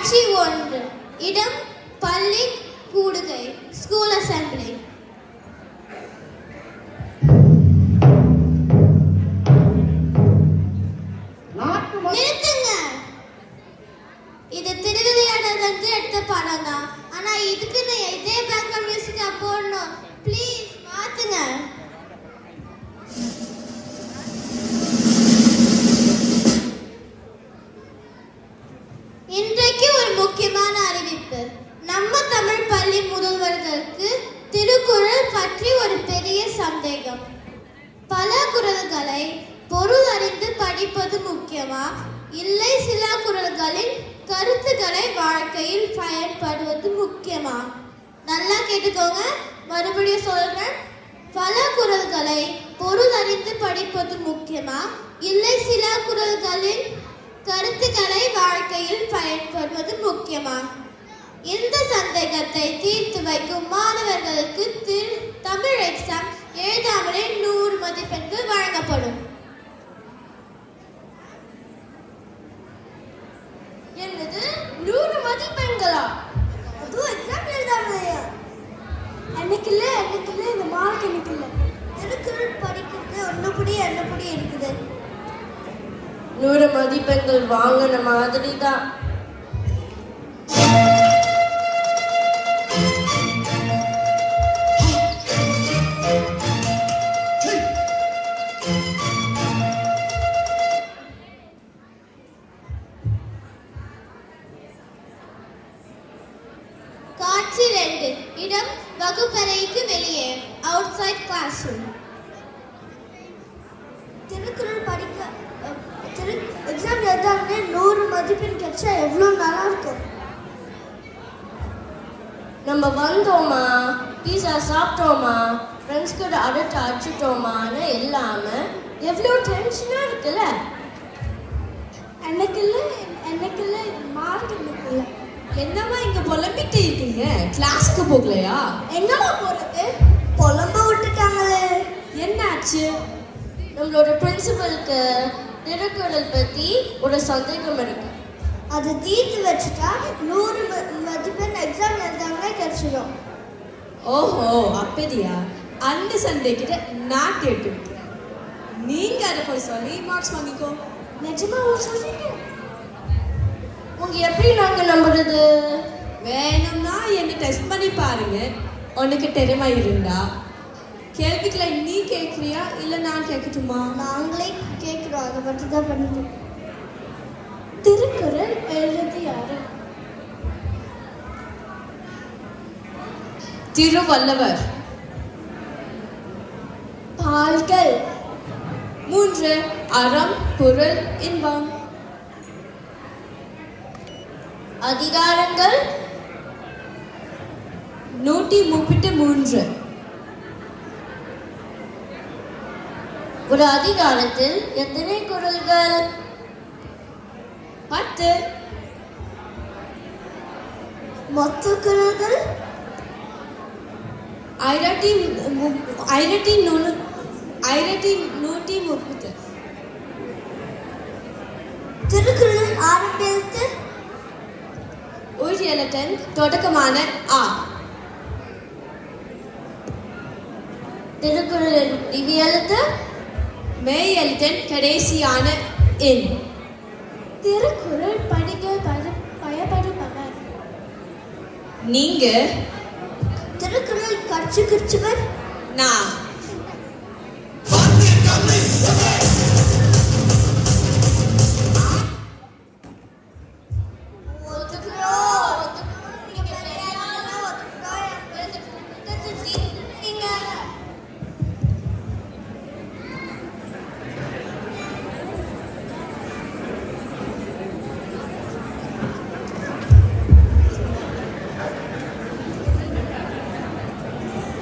காட்சி 1. இடம் பள்ளி கூடுகை, ஸ்கூல் அசெம்பிளி. நிறுத்துங்க. இது திருவிளையாடலுக்கு எடுத்த படம் தான். ஆனா இதுக்கு இதே பேக்ரவுண்ட் மியூசிக்கா போடணும். ப்ளீஸ் மாத்துங்க. இன்றைக்கு ஒரு முக்கியமான அறிவிப்பு. நம்ம தமிழ் பள்ளி முதல்வர்களுக்கு திருக்குறள் பற்றி ஒரு பெரிய சந்தேகம். பல குறள்களை பொருள் அறிந்து படிப்பது முக்கியமா, இல்லை சில குறள்களின் கருத்துக்களை வாழ்க்கையில் பயன்படுவது முக்கியமா? நல்லா கேட்டுக்கோங்க, மறுபடியும் சொல்றேன். பல குறள்களை பொருள் அறிந்து படிப்பது முக்கியமா, இல்லை சில குறள்களின் கருத்துக்களை வாழ்க்கையில் பயன்படுவது முக்கியமா? இந்த சந்தேகத்தை தீர்த்து வைக்கும் மாணவர்களுக்கு தமிழ் எக்ஸாம் எழுதாமலே 100 மதிப்பெண்கள் வழங்கப்படும். என்னது 100 மதிப்பெண்களா? அதுவும் எக்ஸாம் எழுதாமலையா? எனக்கு இல்ல இந்த மார்க் எனக்கு இல்ல. திருக்குறள் படிக்கிறது ஒன்றுபடி இருக்குது. 100 மதிப்பெண்கள் வாங்கின மாதிரி தான். காட்சி 2. இடம் வகுப்பறைக்கு வெளியே, அவுட்சைட் கிளாஸ் ரூம். திருக்குறள் படிக்க எக்ஸாம் எழுதாமே 100 மதிப்பெண் கிடைச்சா எவ்வளோ நல்லா இருக்கும். நம்ம வந்தோமா, பீஸா சாப்பிட்டோமா, ஃப்ரெண்ட்ஸ் கூட அடுத்து அடிச்சிட்டோமான்னு எல்லாமே எவ்வளோ டென்ஷனாக இருக்குல்ல. எனக்கு இல்லை மார்க் எனக்கு இல்லை. என்னம்மா இங்க புலம்பிட்டு இருக்கீங்க? கிளாஸ்க்கு போகலையா? எங்கம்மா போறது? புலம்ப விட்டுட்டாங்களே. என்னாச்சு? நம்மளோட பிரின்சிபலுக்கு திருக்குறள் பற்றி ஒரு சந்தேகம் இருக்கு. அதை தீர்த்து வச்சுட்டா 100 மதிப்பெண் எக்ஸாம் எழுதாமலே கிடைச்சிடும். ஓஹோ அப்படியா? அந்த சந்தேகிட்ட நான் கேட்டு நீங்க அதை போய் சொல்லி மார்க்ஸ் வாங்கிக்கோ. நிஜமா சொல்றீங்க? உங்க எப்படி நாங்கள் நம்புறது? வேணும்னா என்ன டெஸ்ட் பண்ணி பாருங்க. உனக்கு திறமை இருந்தா கேள்விகளை நீ கேட்குறியா இல்லை நான் கேட்கட்டுமா? நாங்களே கேட்குறோம், அதை பற்றி தான் பண்ணிட்டோம். திருக்குறள் எழுதி யாரு? திருவள்ளுவர். பால்கள் 3. அறம், பொருள், இன்பம். அதிகாரங்கள் 133. ஒரு அதிகாரத்தில் எத்தனை குறள்கள்? 10. மொத்த குறள்கள் 1130. திருக்குறள் ஆரம்பித்து ஒரு எழுத்தன் தொடக்கமான ஆ. திருக்குறளின் முடிவு எழுத்து மெய் எழுத்தன் கடைசியான எண். திருக்குறள் படிக்க பயப்படுபவர். நீங்க. திருக்குறள் கற்றுவர் நான்.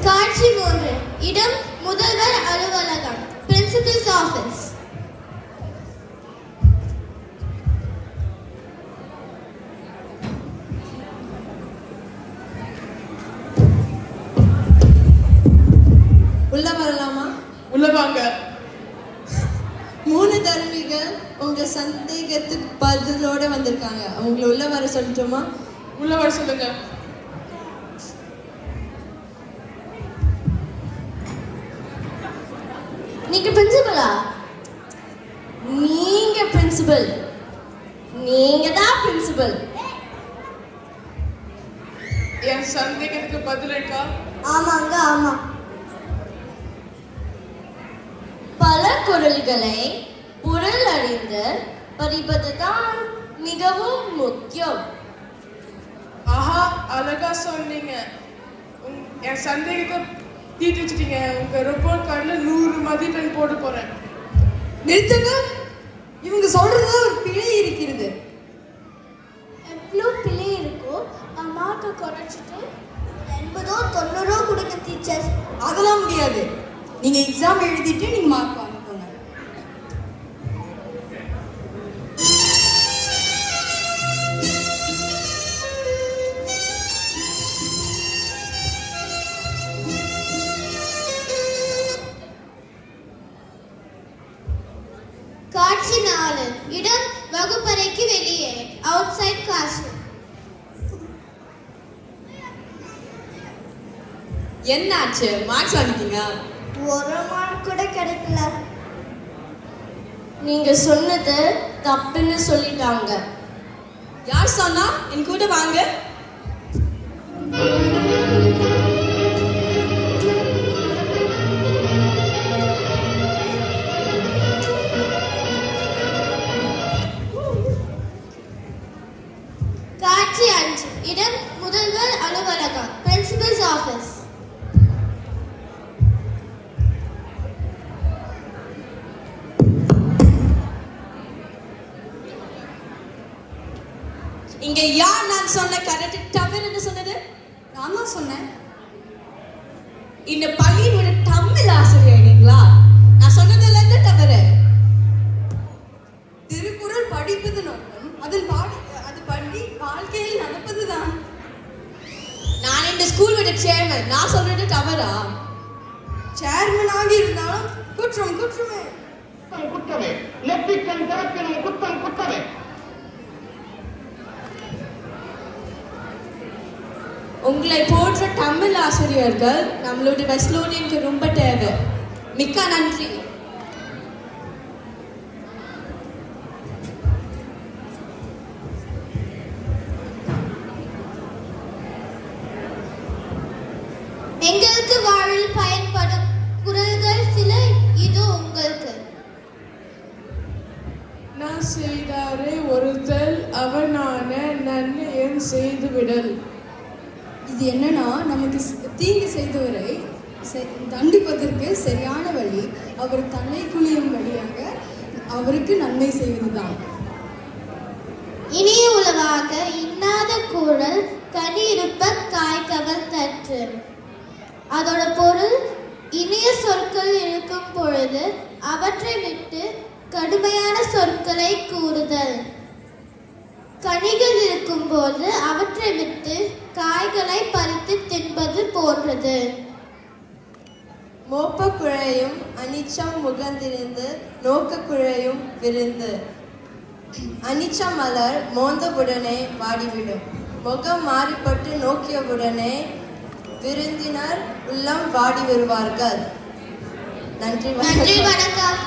காட்சி 3. இடம் முதல்வர் அலுவலகம், பிரின்சிபல்ஸ் ஆபீஸ். உள்ள வரலாமா? உள்ள வாங்க. 3 தருமிகள் உங்க சந்தேகத்துக்கு பதிலோட வந்திருக்காங்க. அவங்கள உள்ள வர சொல்லட்டுமா? உள்ள வர சொல்லுங்க. நீங்க பிரின்சிபலா? நீங்க பிரின்சிபல். நீங்க தான் பிரின்சிபல். என் சந்தேகத்துக்கு பதில் இருக்கா? ஆமாங்க ஆமா. பல குறள்களை பொருள் அறிந்து படிப்பதுதான் மிகவும் முக்கியம். ஆஹா, அழகா சொன்னீங்க. என் சந்தேகத்தை தீர்த்து வச்சுட்டீங்க. உங்க ரிப்போர்ட் கார்டில் 100 மதிப்பெண் போட போறேன். நிறுத்துங்க. இவங்க சொல்றதுல ஒரு பிழை இருக்கிறது. எவ்வளோ பிள்ளை இருக்கோ மார்க்கை குறைச்சிட்டு 80 90 கொடுங்க டீச்சர். அதெல்லாம் முடியாது. நீங்க எக்ஸாம் எழுதிட்டு நீங்க மார்க் வாங்கிக்கோங்க. காட்சி 4. இடம் வகுப்பறைக்கு வெளியே, அவுட் சைட் கிளாஸ். என்னாச்சு? மார்க்ஸ் வாங்கிட்டீங்க? ஒரு மார்க் கூட கிடைக்கல. நீங்க சொன்னது தப்புன்னு சொல்லிட்டாங்க. யார் சொன்னா? என் கூட வாங்க. காட்சி 5. இடம் முதல்வர் அலுவலகம், பிரின்சிபல்ஸ் ஆஃபீஸ். இங்க யார் நான் சொன்ன கரெக்ட் தவறுன்னு சொன்னது? நான் தான் சொன்னேன். இந்த பள்ளியோட தமிழ் ஆசிரியர் நீங்களா? நான் சொன்னதுல இருந்து தவறு. திருக்குறள் படிப்பது நோக்கம், அது பள்ளி வாழ்க்கையில் நடப்பதுதான். நான் இந்த ஸ்கூலோட சேர்மன். நான் சொல்றது தவறா? சேர்மனாக இருந்தாலும் குற்றம் குற்றமே. குற்றமே நெற்றிக்கண் திறப்பினும் குற்றம் குற்றமே. உங்களை போன்ற தமிழ் ஆசிரியர்கள் நம்மளோட வெஸ்லோனியனுக்கு ரொம்ப தேவை. மிக்க நன்றி. எங்களுக்கு வாழ்வில் பயன்படும் குறள்கள் சில இது உங்களுக்கு. நான் செய்தாரே ஒருத்தல் அவனான நன்மை என் செய்துவிடல். இது என்னன்னா, நமக்கு தீங்கு செய்தவரை தண்டிப்பதற்கு சரியான வழி அவர் தன்னை குளியும் வழியாக அவருக்கு நன்மை செய்வதுதான். இனிய உளவாக இன்னாத கூறல் கனி இருப்ப காய்கவல் தற்று. அதோட பொருள், இனிய சொற்கள் இருக்கும் பொழுது அவற்றை விட்டு கடுமையான சொற்களை கூறுதல். கனிகள் இருக்கும்போது அவற்றை விட்டு காய்களை பறித்து தின்பது போன்றது. மோப்ப குழையும் அனிச்சம் முகந்திருந்து நோக்க குழையும் விருந்து. அனிச்ச மலர் மோந்தவுடனே வாடிவிடும். முகம் மாறிப்பட்டு நோக்கியவுடனே விருந்தினர் உள்ளம் வாடி வருவார்கள். நன்றி நன்றி வணக்கம்.